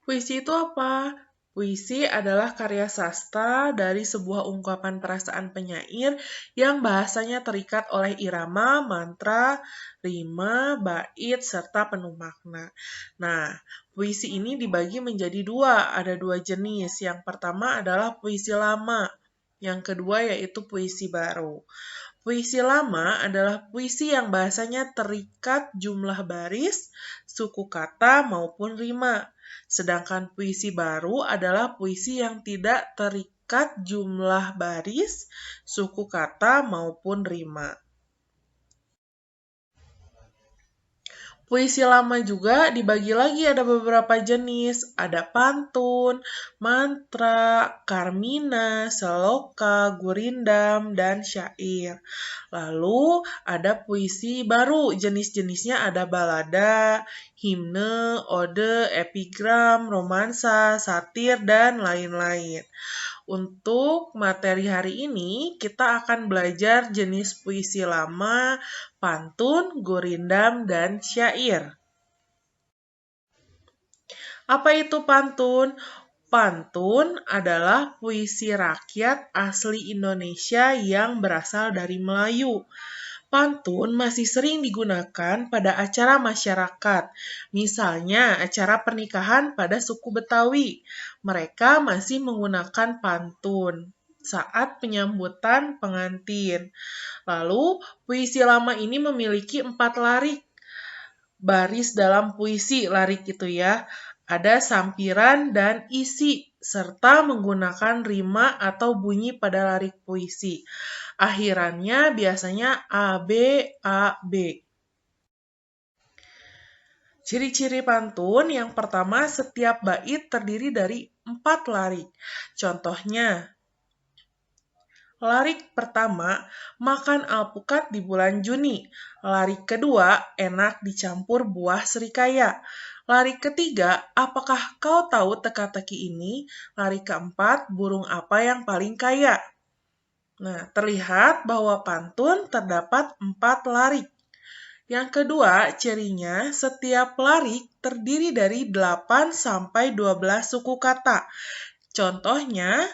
Puisi itu apa? Puisi adalah karya sastra dari sebuah ungkapan perasaan penyair yang bahasanya terikat oleh irama, mantra, rima, bait, serta penuh makna. Nah, puisi ini dibagi menjadi dua, ada dua jenis. Yang pertama adalah puisi lama, yang kedua yaitu puisi baru. Puisi lama adalah puisi yang bahasanya terikat jumlah baris, suku kata, maupun rima. Sedangkan puisi baru adalah puisi yang tidak terikat jumlah baris, suku kata, maupun rima. Puisi lama juga dibagi lagi ada beberapa jenis. Ada pantun, mantra, karmina, seloka, gurindam, dan syair. Lalu ada puisi baru, jenis-jenisnya ada balada, himne, ode, epigram, romansa, satir, dan lain-lain. Untuk materi hari ini, kita akan belajar jenis puisi lama, pantun, gurindam, dan syair. Apa itu pantun? Pantun adalah puisi rakyat asli Indonesia yang berasal dari Melayu. Pantun masih sering digunakan pada acara masyarakat, misalnya acara pernikahan pada suku Betawi. Mereka masih menggunakan pantun saat penyambutan pengantin. Lalu, puisi lama ini memiliki 4 larik. Baris dalam puisi, larik itu ya. Ada sampiran dan isi, serta menggunakan rima atau bunyi pada larik puisi. Akhirannya biasanya A, B, A, B. Ciri-ciri pantun yang pertama, setiap bait terdiri dari 4 larik. Contohnya, larik pertama, makan alpukat di bulan Juni. Larik kedua, enak dicampur buah serikaya. Larik ketiga, apakah kau tahu teka-teki ini? Larik keempat, burung apa yang paling kaya? Nah, terlihat bahwa pantun terdapat 4 larik. Yang kedua, cirinya setiap larik terdiri dari 8 sampai 12 suku kata. Contohnya,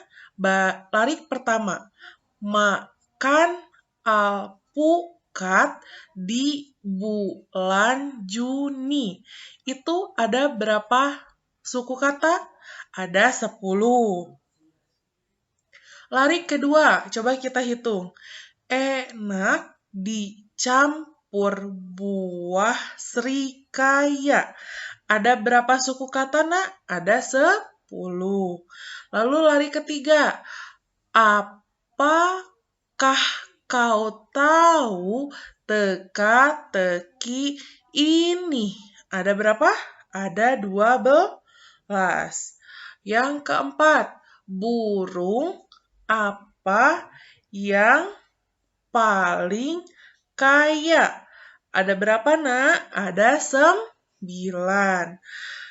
larik pertama, makan alpukat di bulan Juni. Itu ada berapa suku kata? Ada 10. Larik kedua, coba kita hitung. Enak dicampur buah serikaya. Ada berapa suku kata, Nak? Ada 10. Lalu lari ketiga. Apakah kau tahu teka-teki ini? Ada berapa? Ada 12. Yang keempat, burung apa yang paling kaya? Ada berapa, Nak? Ada 9.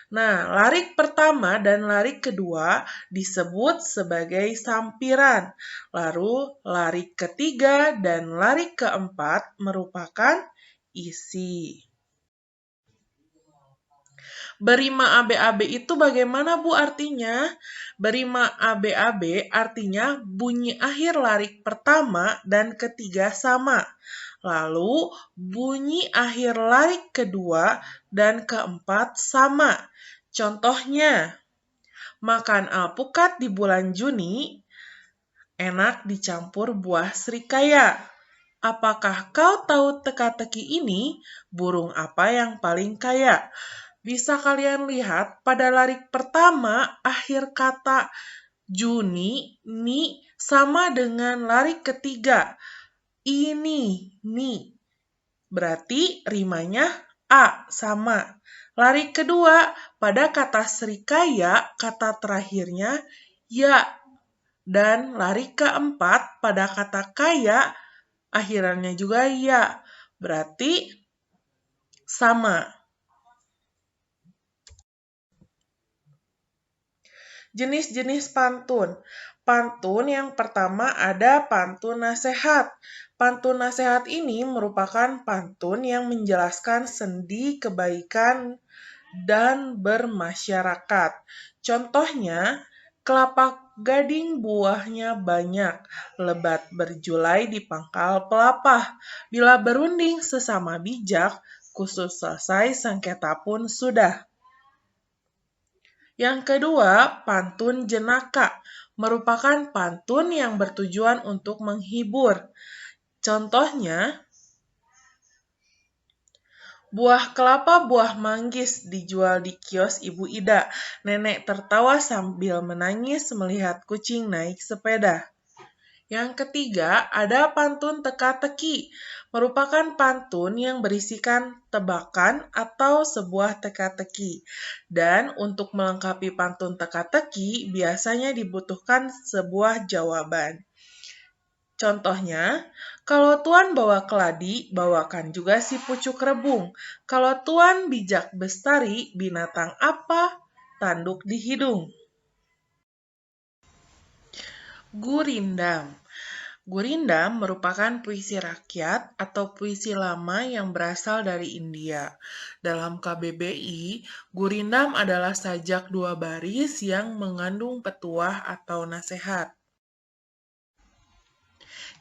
Nah, larik pertama dan larik kedua disebut sebagai sampiran. Lalu, larik ketiga dan larik keempat merupakan isi. Berima abe-abe itu bagaimana, Bu, artinya? Berima abe-abe artinya bunyi akhir larik pertama dan ketiga sama. Lalu bunyi akhir larik kedua dan keempat sama. Contohnya, makan alpukat di bulan Juni, enak dicampur buah serikaya. Apakah kau tahu teka-teki ini? Burung apa yang paling kaya? Bisa kalian lihat pada larik pertama, akhir kata Juni, ni, sama dengan larik ketiga. Ini, ni. Berarti rimanya A, sama. Larik kedua, pada kata serikaya, kata terakhirnya ya. Dan larik keempat, pada kata kaya, akhirannya juga ya. Berarti sama. Jenis-jenis pantun. Pantun yang pertama ada pantun nasihat. Pantun nasihat ini merupakan pantun yang menjelaskan sendi kebaikan dan bermasyarakat. Contohnya, kelapa gading buahnya banyak, lebat berjulai di pangkal pelapah. Bila berunding sesama bijak, khusus selesai sengketa pun sudah. Yang kedua, pantun jenaka merupakan pantun yang bertujuan untuk menghibur. Contohnya, buah kelapa, buah manggis dijual di kios Ibu Ida. Nenek tertawa sambil menangis melihat kucing naik sepeda. Yang ketiga, ada pantun teka-teki. Merupakan pantun yang berisikan tebakan atau sebuah teka-teki. Dan untuk melengkapi pantun teka-teki, biasanya dibutuhkan sebuah jawaban. Contohnya, kalau Tuan bawa keladi, bawakan juga si pucuk rebung. Kalau Tuan bijak bestari, binatang apa? Tanduk di hidung. Gurindam. Gurindam merupakan puisi rakyat atau puisi lama yang berasal dari India. Dalam KBBI, Gurindam adalah sajak dua baris yang mengandung petuah atau nasihat.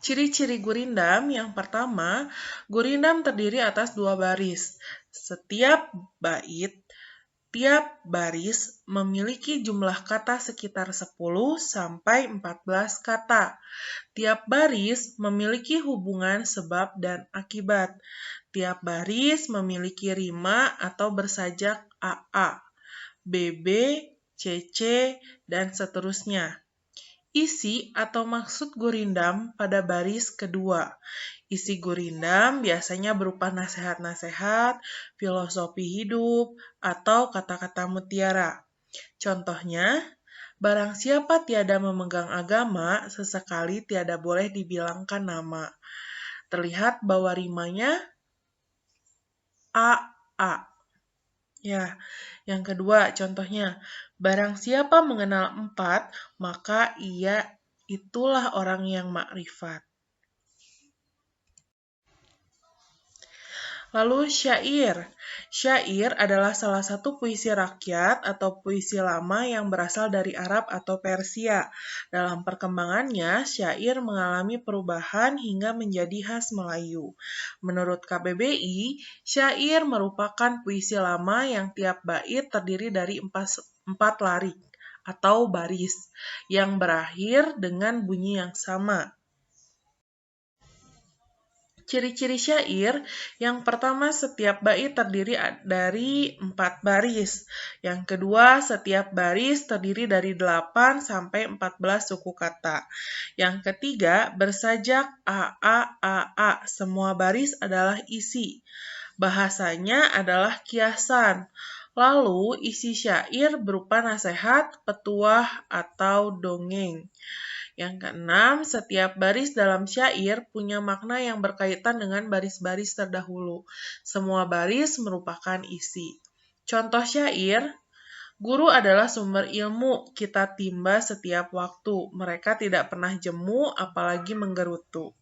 Ciri-ciri gurindam yang pertama, gurindam terdiri atas dua baris. Setiap tiap baris memiliki jumlah kata sekitar 10 sampai 14 kata. Tiap baris memiliki hubungan sebab dan akibat. Tiap baris memiliki rima atau bersajak AA, BB, CC, dan seterusnya. Isi atau maksud gurindam pada baris kedua. Isi gurindam biasanya berupa nasihat-nasihat, filosofi hidup, atau kata-kata mutiara. Contohnya, barang siapa tiada memegang agama, sesekali tiada boleh dibilangkan nama. Terlihat bahwa rimanya A. Ya, yang kedua contohnya, barang siapa mengenal 4, maka ia itulah orang yang makrifat. Lalu syair. Syair adalah salah satu puisi rakyat atau puisi lama yang berasal dari Arab atau Persia. Dalam perkembangannya, syair mengalami perubahan hingga menjadi khas Melayu. Menurut KBBI, syair merupakan puisi lama yang tiap bait terdiri dari 4 larik atau baris yang berakhir dengan bunyi yang sama. Ciri-ciri syair, yang pertama setiap bait terdiri dari 4 baris. Yang kedua, setiap baris terdiri dari 8 sampai 14 suku kata. Yang ketiga, bersajak A. Semua baris adalah isi. Bahasanya adalah kiasan. Lalu, isi syair berupa nasihat, petuah, atau dongeng. Yang keenam, setiap baris dalam syair punya makna yang berkaitan dengan baris-baris terdahulu. Semua baris merupakan isi. Contoh syair, guru adalah sumber ilmu, kita timba setiap waktu. Mereka tidak pernah jemu, apalagi menggerutu.